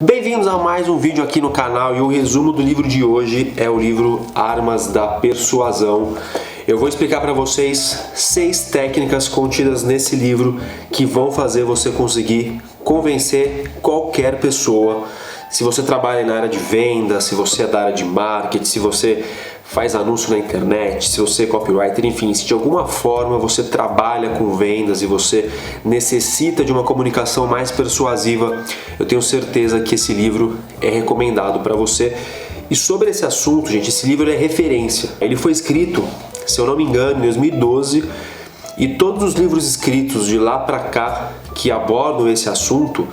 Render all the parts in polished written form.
Bem-vindos a mais um vídeo aqui no canal e o resumo do livro de hoje é o livro Armas da Persuasão. Eu vou explicar para vocês 6 técnicas contidas nesse livro que vão fazer você conseguir convencer qualquer pessoa. Se você trabalha na área de venda, se você é da área de marketing, se você faz anúncio na internet, se você é copywriter, enfim, se de alguma forma você trabalha com vendas e você necessita de uma comunicação mais persuasiva, eu tenho certeza que esse livro é recomendado para você. E sobre esse assunto, gente, esse livro é referência. Ele foi escrito, se eu não me engano, em 2012, e todos os livros escritos de lá para cá que abordam esse assunto,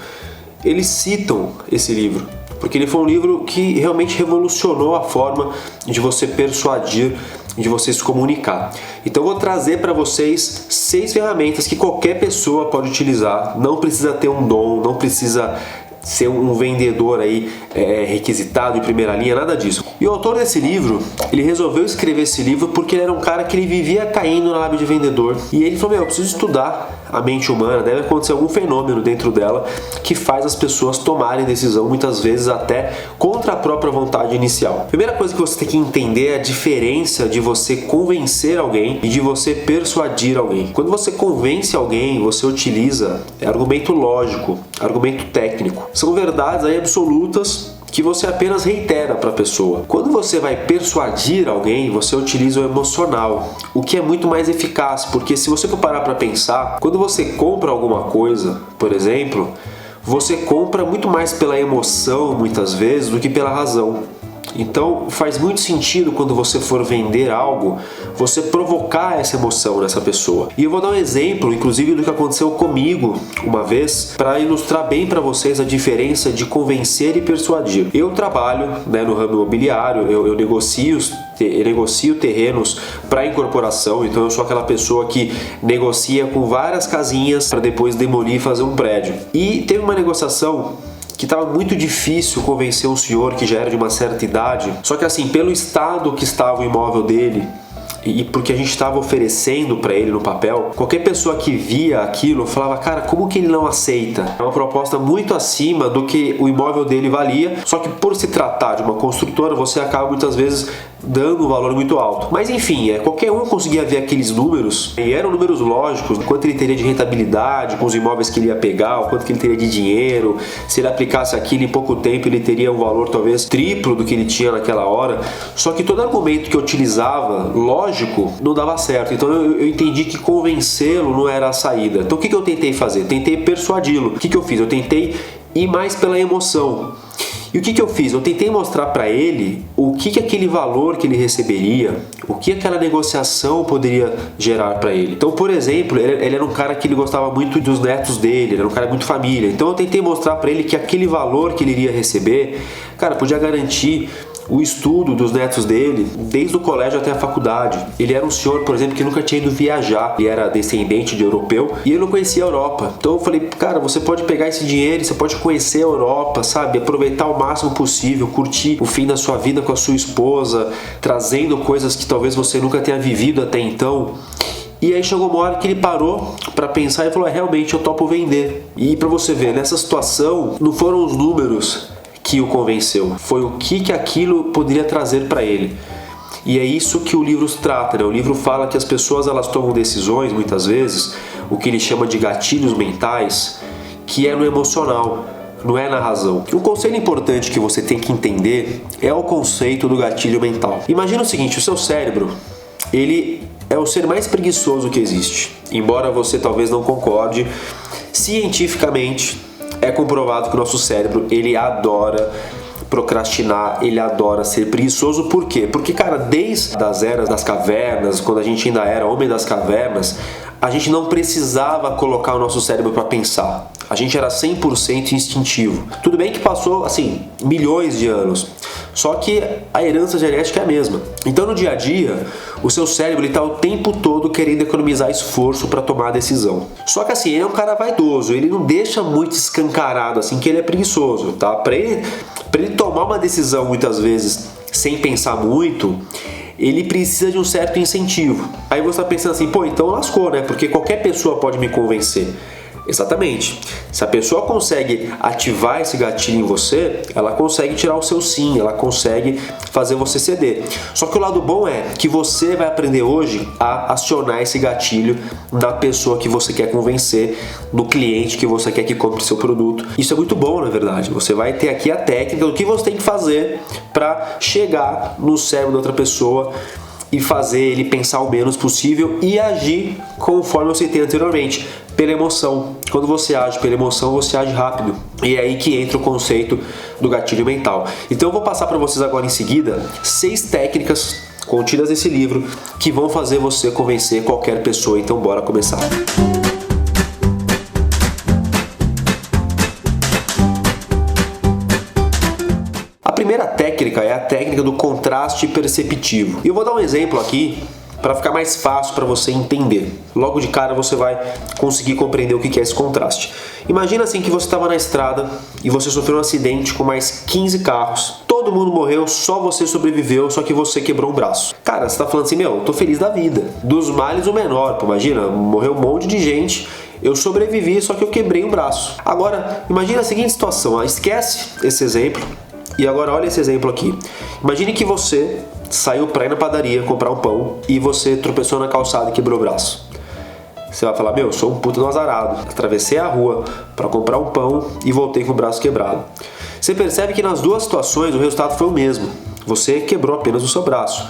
eles citam esse livro. Porque ele foi um livro que realmente revolucionou a forma de você persuadir, de você se comunicar. Então eu vou trazer para vocês 6 ferramentas que qualquer pessoa pode utilizar. Não precisa ter um dom, não precisa ser um vendedor aí requisitado em primeira linha, nada disso. E o autor desse livro, ele resolveu escrever esse livro porque ele era um cara que ele vivia caindo na lábia de vendedor. E ele falou, eu preciso estudar a mente humana, deve acontecer algum fenômeno dentro dela que faz as pessoas tomarem decisão, muitas vezes até contra a própria vontade inicial. Primeira coisa que você tem que entender é a diferença de você convencer alguém e de você persuadir alguém. Quando você convence alguém, você utiliza argumento lógico, argumento técnico. São verdades aí absolutas que você apenas reitera para a pessoa. Quando você vai persuadir alguém, você utiliza o emocional, o que é muito mais eficaz, porque se você for parar para pensar, quando você compra alguma coisa, por exemplo, você compra muito mais pela emoção, muitas vezes, do que pela razão. Então faz muito sentido quando você for vender algo, você provocar essa emoção nessa pessoa. E eu vou dar um exemplo, inclusive, do que aconteceu comigo uma vez, para ilustrar bem para vocês a diferença de convencer e persuadir. Eu trabalho no ramo imobiliário, eu negocio terrenos para incorporação, então eu sou aquela pessoa que negocia com várias casinhas para depois demolir e fazer um prédio. E teve uma negociação que estava muito difícil convencer um senhor que já era de uma certa idade, só que assim, pelo estado que estava o imóvel dele e porque a gente estava oferecendo para ele no papel, qualquer pessoa que via aquilo falava, cara, como que ele não aceita? É uma proposta muito acima do que o imóvel dele valia, só que por se tratar de uma construtora, você acaba muitas vezes dando um valor muito alto. Mas enfim, qualquer um conseguia ver aqueles números, e eram números lógicos, quanto ele teria de rentabilidade com os imóveis que ele ia pegar, o quanto que ele teria de dinheiro, se ele aplicasse aquilo em pouco tempo ele teria um valor talvez triplo do que ele tinha naquela hora. Só que todo argumento que eu utilizava, lógico, não dava certo. Então eu entendi que convencê-lo não era a saída. Então o que eu tentei fazer? Tentei persuadi-lo. O que eu fiz? Eu tentei ir mais pela emoção. E o que eu fiz? Eu tentei mostrar para ele o que aquele valor que ele receberia, o que aquela negociação poderia gerar para ele. Então, por exemplo, ele era um cara que ele gostava muito dos netos dele, ele era um cara muito família. Então eu tentei mostrar para ele que aquele valor que ele iria receber, cara, podia garantir o estudo dos netos dele, desde o colégio até a faculdade. Ele era um senhor, por exemplo, que nunca tinha ido viajar. Ele era descendente de europeu e ele não conhecia a Europa. Então eu falei, cara, você pode pegar esse dinheiro, você pode conhecer a Europa, sabe? Aproveitar o máximo possível, curtir o fim da sua vida com a sua esposa, trazendo coisas que talvez você nunca tenha vivido até então. E aí chegou uma hora que ele parou para pensar e falou, realmente eu topo vender. E para você ver, nessa situação, não foram os números que o convenceu, foi o que aquilo poderia trazer para ele. E é isso que o livro trata, O livro fala que as pessoas elas tomam decisões, muitas vezes, o que ele chama de gatilhos mentais, que é no emocional, não é na razão. Um conselho importante que você tem que entender é o conceito do gatilho mental. Imagina o seguinte, o seu cérebro, ele é o ser mais preguiçoso que existe. Embora você talvez não concorde, cientificamente é comprovado que o nosso cérebro, ele adora procrastinar, ele adora ser preguiçoso. Por quê? Porque, cara, desde as eras das cavernas, quando a gente ainda era homem das cavernas, a gente não precisava colocar o nosso cérebro para pensar. A gente era 100% instintivo. Tudo bem que passou, assim, milhões de anos. Só que a herança genética é a mesma. Então, no dia a dia, o seu cérebro está o tempo todo querendo economizar esforço para tomar a decisão. Só que assim, ele é um cara vaidoso, ele não deixa muito escancarado assim que ele é preguiçoso, tá? Para ele tomar uma decisão muitas vezes sem pensar muito, ele precisa de um certo incentivo. Aí você está pensando assim, então lascou, né? Porque qualquer pessoa pode me convencer. Exatamente. Se a pessoa consegue ativar esse gatilho em você, ela consegue tirar o seu sim, ela consegue fazer você ceder. Só que o lado bom é que você vai aprender hoje a acionar esse gatilho na pessoa que você quer convencer, no cliente que você quer que compre seu produto. Isso é muito bom, na verdade. Você vai ter aqui a técnica do que você tem que fazer para chegar no cérebro da outra pessoa e fazer ele pensar o menos possível e agir conforme eu citei anteriormente, pela emoção. Quando você age pela emoção, você age rápido. E é aí que entra o conceito do gatilho mental. Então eu vou passar para vocês agora em seguida 6 técnicas contidas nesse livro que vão fazer você convencer qualquer pessoa. Então bora começar. A primeira técnica é a técnica do contraste perceptivo. E eu vou dar um exemplo aqui para ficar mais fácil para você entender. Logo de cara você vai conseguir compreender o que é esse contraste. Imagina assim que você estava na estrada e você sofreu um acidente com mais 15 carros. Todo mundo morreu, só você sobreviveu, só que você quebrou um braço. Cara, você tá falando assim, eu tô feliz da vida. Dos males o menor, pô, imagina, morreu um monte de gente. Eu sobrevivi, só que eu quebrei um braço. Agora, imagina a seguinte situação, esquece esse exemplo. E agora olha esse exemplo aqui. Imagine que você saiu para ir na padaria comprar um pão e você tropeçou na calçada e quebrou o braço. Você vai falar, sou um puto do azarado. Atravessei a rua para comprar um pão e voltei com o braço quebrado. Você percebe que nas duas situações o resultado foi o mesmo. Você quebrou apenas o seu braço.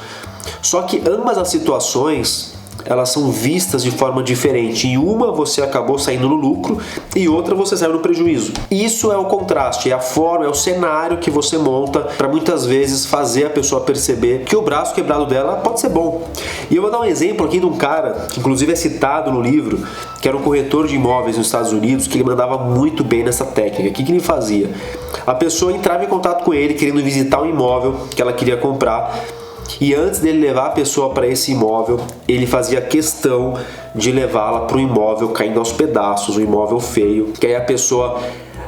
Só que ambas as situações elas são vistas de forma diferente. Em uma você acabou saindo no lucro e outra você saiu no prejuízo. Isso é o contraste, é a forma, é o cenário que você monta para muitas vezes fazer a pessoa perceber que o braço quebrado dela pode ser bom. E eu vou dar um exemplo aqui de um cara, que inclusive é citado no livro, que era um corretor de imóveis nos Estados Unidos, que ele mandava muito bem nessa técnica. O que ele fazia? A pessoa entrava em contato com ele querendo visitar um imóvel que ela queria comprar. E antes dele levar a pessoa para esse imóvel, ele fazia questão de levá-la para um imóvel caindo aos pedaços, um imóvel feio, que aí a pessoa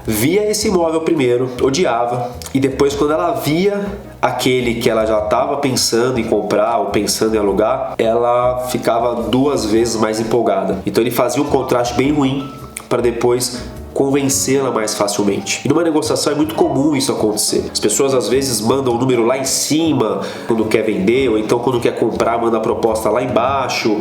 via esse imóvel primeiro, odiava, e depois quando ela via aquele que ela já estava pensando em comprar ou pensando em alugar, ela ficava 2 vezes mais empolgada. Então ele fazia um contraste bem ruim para depois convencê-la mais facilmente. E numa negociação é muito comum isso acontecer. As pessoas às vezes mandam o número lá em cima quando quer vender, ou então quando quer comprar manda a proposta lá embaixo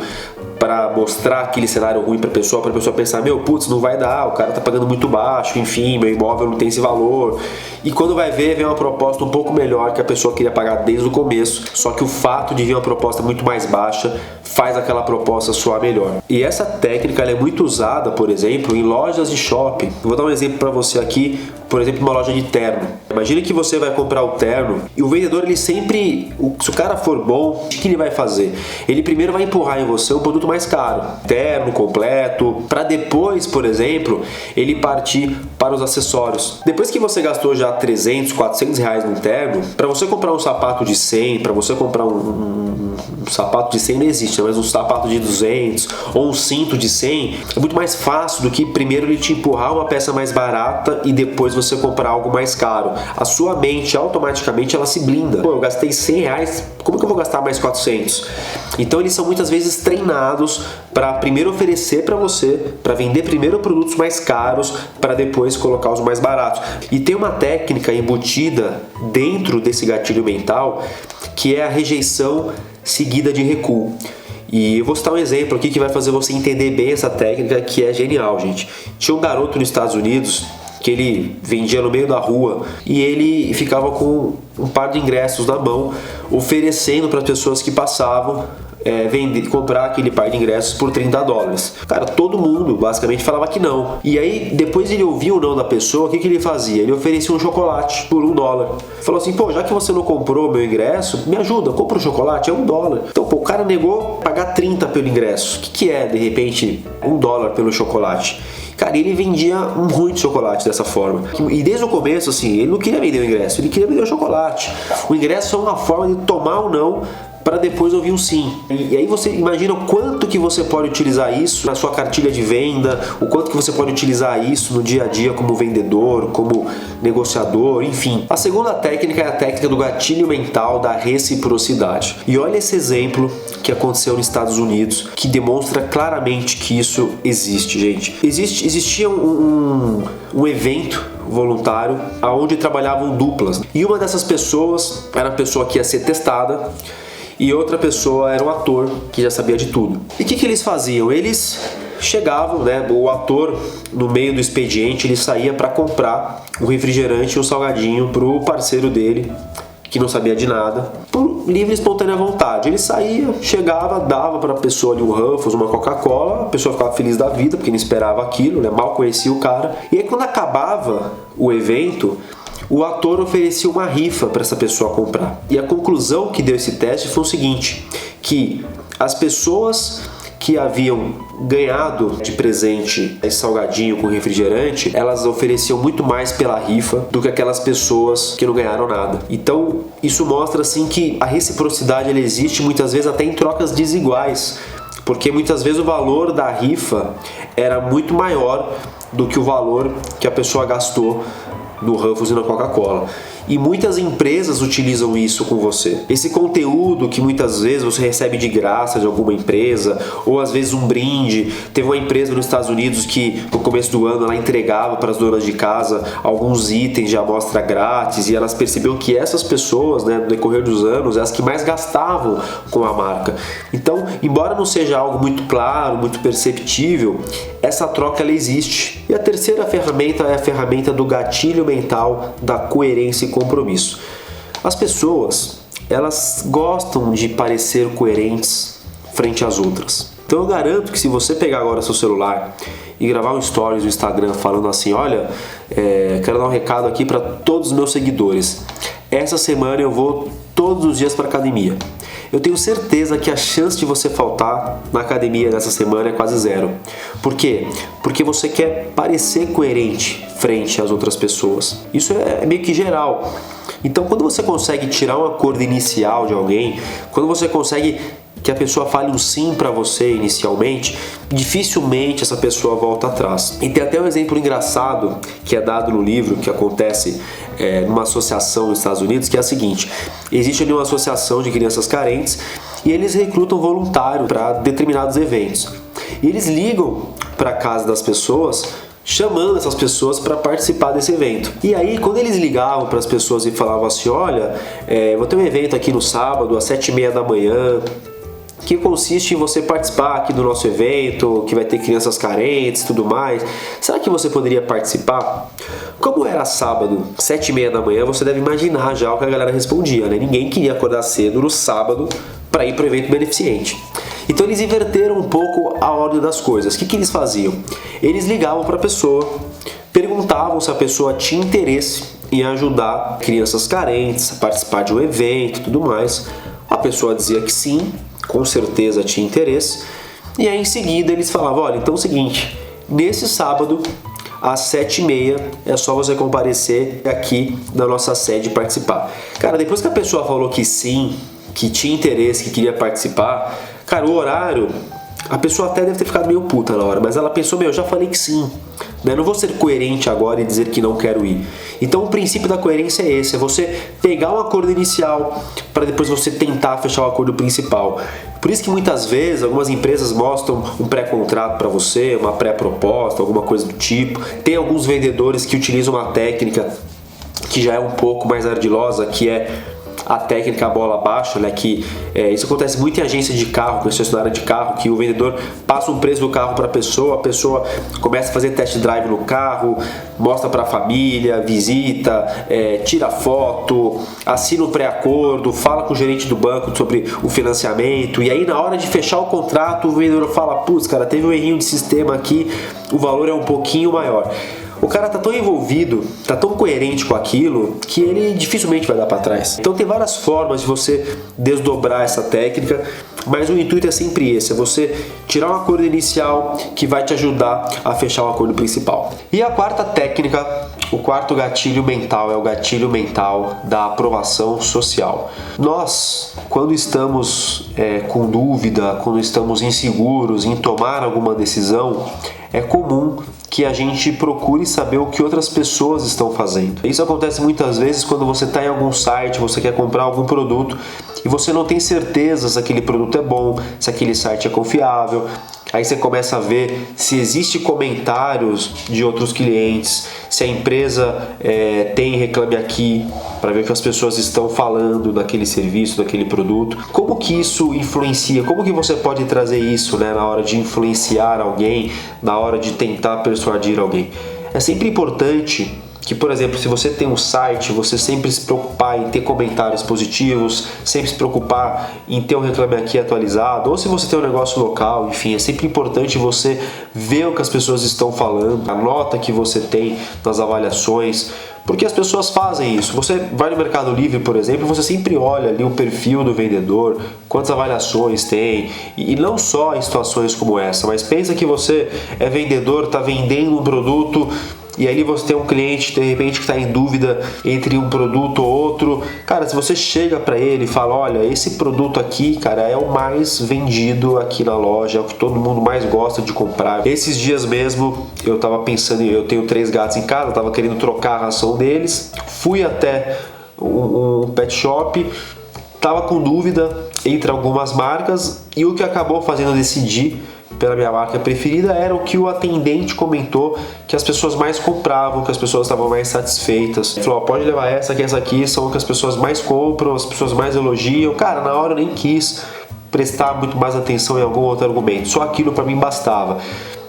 para mostrar aquele cenário ruim para a pessoa pensar, putz, não vai dar, o cara tá pagando muito baixo, enfim, meu imóvel não tem esse valor. E quando vai ver, vem uma proposta um pouco melhor que a pessoa queria pagar desde o começo, só que o fato de vir uma proposta muito mais baixa faz aquela proposta soar melhor. E essa técnica ela é muito usada, por exemplo, em lojas de shopping. Eu vou dar um exemplo para você aqui, por exemplo, uma loja de terno. Imagine que você vai comprar o terno e o vendedor, ele sempre, se o cara for bom, o que ele vai fazer? Ele primeiro vai empurrar em você um produto mais caro, terno completo, para depois, por exemplo, ele partir para os acessórios. Depois que você gastou já 300, 400 reais no terno, para você comprar um sapato de 100, para você comprar um sapato de 100 não existe, mas um sapato de 200 ou um cinto de 100 é muito mais fácil do que primeiro ele te empurrar uma peça mais barata e depois você comprar algo mais caro. A sua mente automaticamente ela se blinda. Eu gastei 100 reais, como que eu vou gastar mais 400? Então eles são muitas vezes treinados para primeiro oferecer para você, para vender primeiro produtos mais caros para depois colocar os mais baratos. E tem uma técnica embutida dentro desse gatilho mental que é a rejeição seguida de recuo. E eu vou citar um exemplo aqui que vai fazer você entender bem essa técnica, que é genial, gente. Tinha um garoto nos Estados Unidos que ele vendia no meio da rua e ele ficava com um par de ingressos na mão, oferecendo para as pessoas que passavam comprar aquele par de ingressos por $30. Cara, todo mundo basicamente falava que não. E aí, depois ele ouvia o não da pessoa, o que ele fazia? Ele oferecia um chocolate por $1. Falou assim, já que você não comprou meu ingresso, me ajuda, compra um chocolate, é $1. Então, o cara negou pagar 30 pelo ingresso. O que é, de repente, $1 pelo chocolate? Cara, ele vendia muito chocolate dessa forma. E desde o começo, assim, ele não queria vender o ingresso, ele queria vender o chocolate. O ingresso é uma forma de tomar ou não para depois ouvir um sim. E aí você imagina o quanto que você pode utilizar isso na sua cartilha de venda, o quanto que você pode utilizar isso no dia a dia como vendedor, como negociador, enfim. A segunda técnica é a técnica do gatilho mental da reciprocidade. E olha esse exemplo que aconteceu nos Estados Unidos, que demonstra claramente que isso existe, gente. Existia um evento voluntário onde trabalhavam duplas. E uma dessas pessoas era a pessoa que ia ser testada e outra pessoa era um ator que já sabia de tudo. E o que eles faziam? Eles chegavam, né, o ator no meio do expediente, ele saía para comprar um refrigerante e um salgadinho pro parceiro dele, que não sabia de nada, por livre e espontânea vontade. Ele saía, chegava, dava para a pessoa ali um Ruffles, uma Coca-Cola, a pessoa ficava feliz da vida, porque não esperava aquilo, né? Mal conhecia o cara. E aí quando acabava o evento, o ator oferecia uma rifa para essa pessoa comprar. E a conclusão que deu esse teste foi o seguinte, que as pessoas que haviam ganhado de presente esse salgadinho com refrigerante, elas ofereciam muito mais pela rifa do que aquelas pessoas que não ganharam nada. Então isso mostra assim que a reciprocidade ela existe muitas vezes até em trocas desiguais, porque muitas vezes o valor da rifa era muito maior do que o valor que a pessoa gastou no Ruffles e na Coca-Cola. E muitas empresas utilizam isso com você. Esse conteúdo que muitas vezes você recebe de graça de alguma empresa, ou às vezes um brinde. Teve uma empresa nos Estados Unidos que no começo do ano ela entregava para as donas de casa alguns itens de amostra grátis, e elas perceberam que essas pessoas, né, no decorrer dos anos, as que mais gastavam com a marca. Então, embora não seja algo muito claro, muito perceptível, essa troca ela existe. E a terceira ferramenta é a ferramenta do gatilho mental da coerência e compromisso. As pessoas, elas gostam de parecer coerentes frente às outras. Então eu garanto que se você pegar agora seu celular e gravar um stories no Instagram falando assim, olha, quero dar um recado aqui para todos os meus seguidores. Essa semana eu vou todos os dias para academia. Eu tenho certeza que a chance de você faltar na academia nessa semana é quase zero. Por quê? Porque você quer parecer coerente frente às outras pessoas. Isso é meio que geral. Então, quando você consegue tirar um acordo inicial de alguém, quando você consegue que a pessoa fale um sim para você inicialmente, dificilmente essa pessoa volta atrás. E tem até um exemplo engraçado que é dado no livro, que acontece numa associação nos Estados Unidos, que é a seguinte: existe ali uma associação de crianças carentes e eles recrutam voluntário para determinados eventos. E eles ligam para a casa das pessoas, chamando essas pessoas para participar desse evento. E aí, quando eles ligavam para as pessoas e falavam assim, olha, vou ter um evento aqui no sábado às 7h30 da manhã, que consiste em você participar aqui do nosso evento, que vai ter crianças carentes e tudo mais. Será que você poderia participar? Como era sábado, 7h30 da manhã, você deve imaginar já o que a galera respondia, né? Ninguém queria acordar cedo no sábado para ir para o evento beneficente. Então eles inverteram um pouco a ordem das coisas. O que eles faziam? Eles ligavam para a pessoa, perguntavam se a pessoa tinha interesse em ajudar crianças carentes a participar de um evento e tudo mais. A pessoa dizia que sim, com certeza tinha interesse, e aí em seguida eles falavam, olha, então é o seguinte, nesse sábado às 7h30 é só você comparecer aqui na nossa sede e participar. Cara, depois que a pessoa falou que sim, que tinha interesse, que queria participar, cara, o horário, a pessoa até deve ter ficado meio puta na hora, mas ela pensou, eu já falei que sim, né? Não vou ser coerente agora e dizer que não quero ir. Então o princípio da coerência é esse, é você pegar um acordo inicial para depois você tentar fechar o acordo principal. Por isso que muitas vezes algumas empresas mostram um pré-contrato para você, uma pré-proposta, alguma coisa do tipo. Tem alguns vendedores que utilizam uma técnica que já é um pouco mais ardilosa, que é a técnica bola baixa, né? Isso acontece muito em agência de carro, concessionária de carro, que o vendedor passa um preço do carro para a pessoa começa a fazer test drive no carro, mostra para a família, visita, tira foto, assina um pré-acordo, fala com o gerente do banco sobre o financiamento, e aí na hora de fechar o contrato o vendedor fala, putz, cara, teve um errinho de sistema aqui, o valor é um pouquinho maior. O cara tá tão envolvido, tá tão coerente com aquilo, que ele dificilmente vai dar para trás. Então tem várias formas de você desdobrar essa técnica, mas o intuito é sempre esse, é você tirar um acordo inicial que vai te ajudar a fechar o acordo principal. E a quarta técnica o quarto gatilho mental é o gatilho mental da aprovação social. Nós, quando estamos com dúvida, quando estamos inseguros em tomar alguma decisão, é comum que a gente procure saber o que outras pessoas estão fazendo. Isso acontece muitas vezes quando você está em algum site, você quer comprar algum produto e você não tem certeza se aquele produto é bom, se aquele site é confiável. Aí você começa a ver se existe comentários de outros clientes, se a empresa tem Reclame Aqui, para ver o que as pessoas estão falando daquele serviço, daquele produto. Como que isso influencia? Como que você pode trazer isso, né, na hora de influenciar alguém, na hora de tentar persuadir alguém? É sempre importante que, por exemplo, se você tem um site, você sempre se preocupar em ter comentários positivos, sempre se preocupar em ter um Reclame Aqui atualizado, ou se você tem um negócio local, enfim, é sempre importante você ver o que as pessoas estão falando, a nota que você tem nas avaliações, porque as pessoas fazem isso. Você vai no Mercado Livre, por exemplo, você sempre olha ali o perfil do vendedor, quantas avaliações tem, e não só em situações como essa, mas pensa que você é vendedor, está vendendo um produto, e aí você tem um cliente de repente que está em dúvida entre um produto ou outro. Cara, se você chega para ele e fala, olha, esse produto aqui, cara, é o mais vendido aqui na loja, é o que todo mundo mais gosta de comprar. Esses dias mesmo eu tava pensando, eu tenho 3 gatos em casa, tava querendo trocar a ração deles, fui até um pet shop, tava com dúvida entre algumas marcas e o que acabou fazendo eu decidir pela minha marca preferida era o que o atendente comentou que as pessoas mais compravam, que as pessoas estavam mais satisfeitas. Ele falou, pode levar essa, que essa aqui são que as pessoas mais compram, as pessoas mais elogiam. Cara, na hora eu nem quis prestar muito mais atenção em algum outro argumento, só aquilo para mim bastava.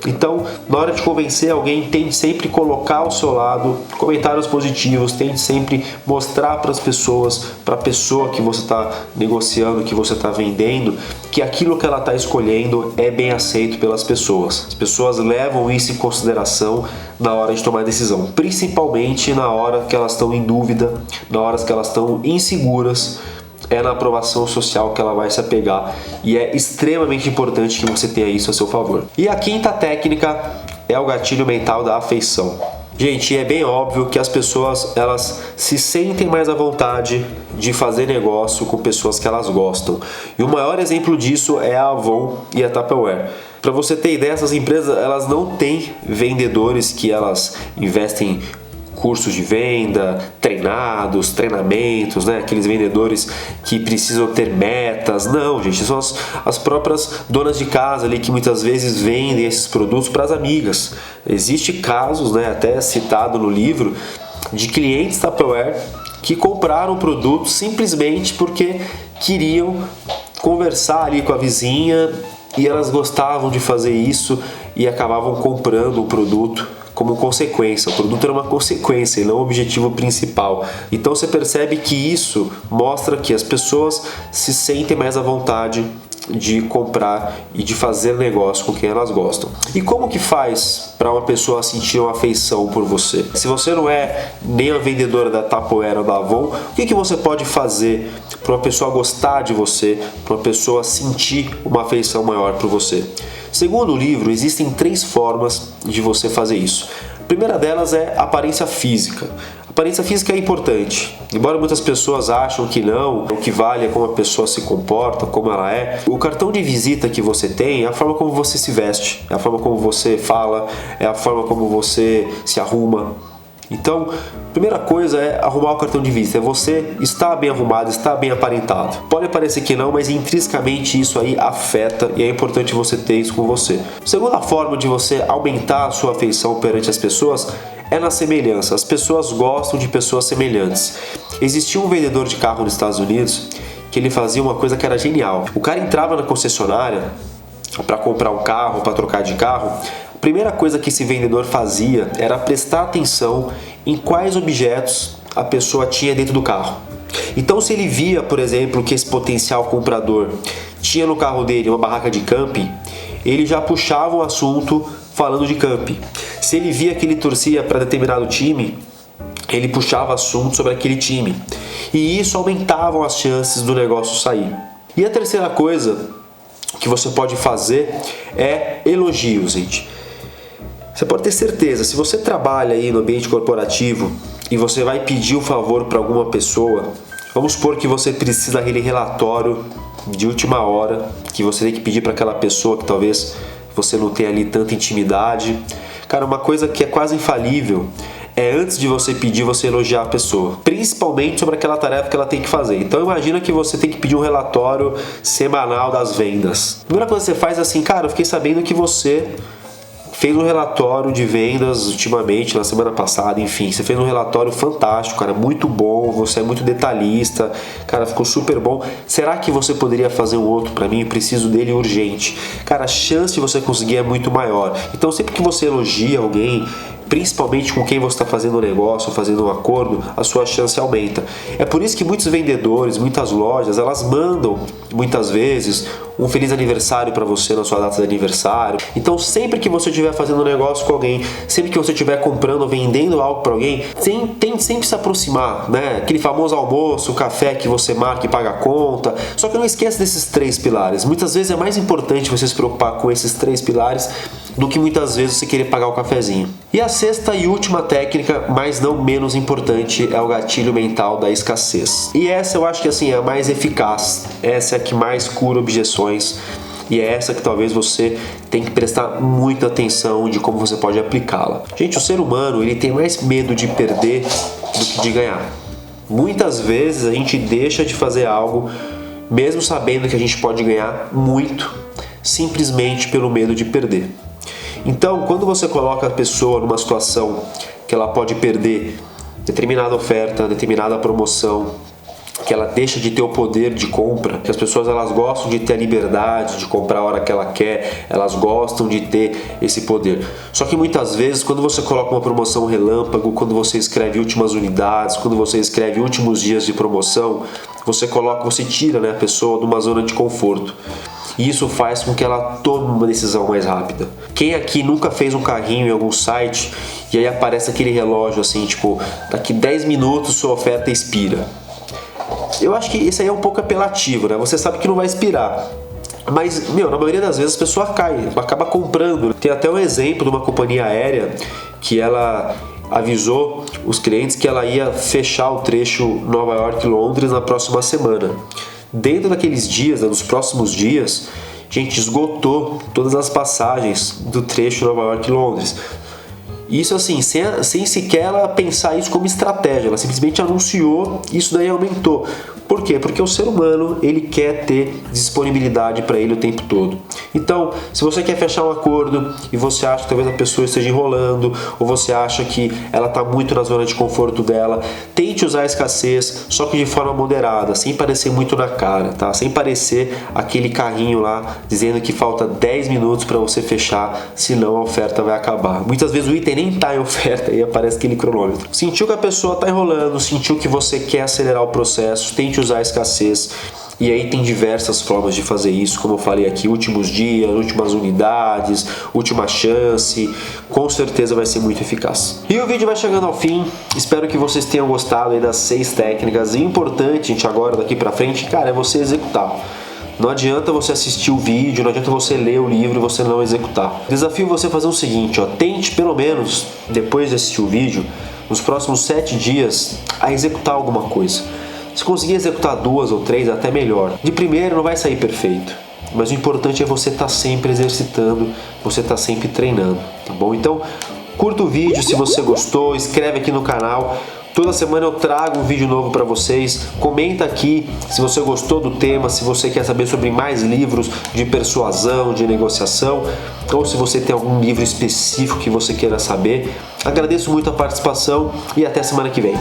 Então, na hora de convencer alguém, tente sempre colocar ao seu lado comentários positivos, tente sempre mostrar para as pessoas, para a pessoa que você está negociando, que você está vendendo, que aquilo que ela está escolhendo é bem aceito pelas pessoas. As pessoas levam isso em consideração na hora de tomar decisão, principalmente na hora que elas estão em dúvida, na hora que elas estão inseguras. É na aprovação social que ela vai se apegar e é extremamente importante que você tenha isso a seu favor. E a quinta técnica é o gatilho mental da afeição. Gente, é bem óbvio que as pessoas elas se sentem mais à vontade de fazer negócio com pessoas que elas gostam. E o maior exemplo disso é a Avon e a Tupperware. Para você ter ideia, essas empresas elas não têm vendedores que elas investem cursos de venda, treinamentos, né? Aqueles vendedores que precisam ter metas. Não, gente, são as próprias donas de casa ali que muitas vezes vendem esses produtos para as amigas. Existem casos, né, até citado no livro, de clientes Tupperware que compraram o produto simplesmente porque queriam conversar ali com a vizinha e elas gostavam de fazer isso e acabavam comprando o produto como consequência. O produto era uma consequência e não o objetivo principal. Então você percebe que isso mostra que as pessoas se sentem mais à vontade de comprar e de fazer negócio com quem elas gostam. E como que faz para uma pessoa sentir uma afeição por você? Se você não é nem a vendedora da Tupperware ou da Avon, o que você pode fazer para uma pessoa gostar de você, para uma pessoa sentir uma afeição maior por você? Segundo o livro, existem 3 formas de você fazer isso. A primeira delas é a aparência física. A aparência física é importante. Embora muitas pessoas acham que não, o que vale é como a pessoa se comporta, como ela é. O cartão de visita que você tem é a forma como você se veste, é a forma como você fala, é a forma como você se arruma. Então, a primeira coisa é arrumar o cartão de visita, é você estar bem arrumado, estar bem aparentado. Pode parecer que não, mas intrinsecamente isso aí afeta e é importante você ter isso com você. A segunda forma de você aumentar a sua afeição perante as pessoas é na semelhança. As pessoas gostam de pessoas semelhantes. Existia um vendedor de carro nos Estados Unidos que ele fazia uma coisa que era genial. O cara entrava na concessionária para comprar um carro, para trocar de carro. A primeira coisa que esse vendedor fazia era prestar atenção em quais objetos a pessoa tinha dentro do carro. Então, se ele via, por exemplo, que esse potencial comprador tinha no carro dele uma barraca de camping, ele já puxava o assunto falando de camping. Se ele via que ele torcia para determinado time, ele puxava assunto sobre aquele time. E isso aumentava as chances do negócio sair. E a terceira coisa que você pode fazer é elogios, gente. Você pode ter certeza, se você trabalha aí no ambiente corporativo e você vai pedir um favor para alguma pessoa, vamos supor que você precisa daquele relatório de última hora, que você tem que pedir para aquela pessoa que talvez você não tenha ali tanta intimidade. Cara, uma coisa que é quase infalível é antes de você pedir, você elogiar a pessoa, principalmente sobre aquela tarefa que ela tem que fazer. Então imagina que você tem que pedir um relatório semanal das vendas. A primeira coisa que você faz é assim, cara, eu fiquei sabendo que você fez um relatório de vendas ultimamente, na semana passada, enfim, você fez um relatório fantástico, cara, muito bom, você é muito detalhista, cara, ficou super bom. Será que você poderia fazer um outro para mim? Eu preciso dele urgente. Cara, a chance de você conseguir é muito maior. Então sempre que você elogia alguém, principalmente com quem você está fazendo um negócio, fazendo um acordo, a sua chance aumenta. É por isso que muitos vendedores, muitas lojas, elas mandam muitas vezes um feliz aniversário para você na sua data de aniversário. Então sempre que você estiver fazendo um negócio com alguém, sempre que você estiver comprando ou vendendo algo para alguém, tente sempre se aproximar, né? Aquele famoso almoço, o café que você marca e paga a conta. Só que não esqueça desses 3 pilares. Muitas vezes é mais importante você se preocupar com esses 3 pilares do que muitas vezes você querer pagar o cafezinho. E a sexta e última técnica, mas não menos importante, é o gatilho mental da escassez. E essa eu acho que assim é a mais eficaz, essa é a que mais cura objeções e é essa que talvez você tem que prestar muita atenção de como você pode aplicá-la. Gente, o ser humano ele tem mais medo de perder do que de ganhar. Muitas vezes a gente deixa de fazer algo mesmo sabendo que a gente pode ganhar muito, simplesmente pelo medo de perder. Então, quando você coloca a pessoa numa situação que ela pode perder determinada oferta, determinada promoção, que ela deixa de ter o poder de compra, que as pessoas elas gostam de ter a liberdade de comprar a hora que ela quer, elas gostam de ter esse poder. Só que muitas vezes, quando você coloca uma promoção relâmpago, quando você escreve últimas unidades, quando você escreve últimos dias de promoção, você tira, né, a pessoa de uma zona de conforto. E isso faz com que ela tome uma decisão mais rápida. Quem aqui nunca fez um carrinho em algum site e aí aparece aquele relógio assim, tipo, daqui 10 minutos sua oferta expira? Eu acho que isso aí é um pouco apelativo, né? Você sabe que não vai expirar. Mas, na maioria das vezes a pessoa cai, acaba comprando. Tem até um exemplo de uma companhia aérea que ela avisou os clientes que ela ia fechar o trecho Nova York-Londres na próxima semana. Dentro daqueles dias, nos próximos dias, a gente esgotou todas as passagens do trecho Nova York-Londres. Isso assim, sem sequer ela pensar isso como estratégia, ela simplesmente anunciou e isso daí aumentou. Por quê? Porque o ser humano, ele quer ter disponibilidade para ele o tempo todo. Então, se você quer fechar um acordo e você acha que talvez a pessoa esteja enrolando, ou você acha que ela está muito na zona de conforto dela, tente usar a escassez, só que de forma moderada, sem parecer muito na cara, tá? Sem parecer aquele carrinho lá dizendo que falta 10 minutos para você fechar, senão a oferta vai acabar. Muitas vezes o item nem está em oferta e aparece aquele cronômetro. Sentiu que a pessoa está enrolando, sentiu que você quer acelerar o processo, tente usar a escassez. E aí tem diversas formas de fazer isso, como eu falei aqui, últimos dias, últimas unidades, última chance, com certeza vai ser muito eficaz. E o vídeo vai chegando ao fim, espero que vocês tenham gostado aí das 6 técnicas. E importante, gente, agora daqui pra frente, cara, é você executar. Não adianta você assistir o vídeo, não adianta você ler o livro e você não executar. Desafio você fazer o seguinte, tente pelo menos, depois de assistir o vídeo, nos próximos 7 dias, a executar alguma coisa. Se conseguir executar 2 ou 3, até melhor. De primeiro não vai sair perfeito, mas o importante é você estar sempre exercitando, você estar sempre treinando, tá bom? Então, curta o vídeo se você gostou, inscreve aqui no canal. Toda semana eu trago um vídeo novo para vocês. Comenta aqui se você gostou do tema, se você quer saber sobre mais livros de persuasão, de negociação, ou se você tem algum livro específico que você queira saber. Agradeço muito a participação e até semana que vem.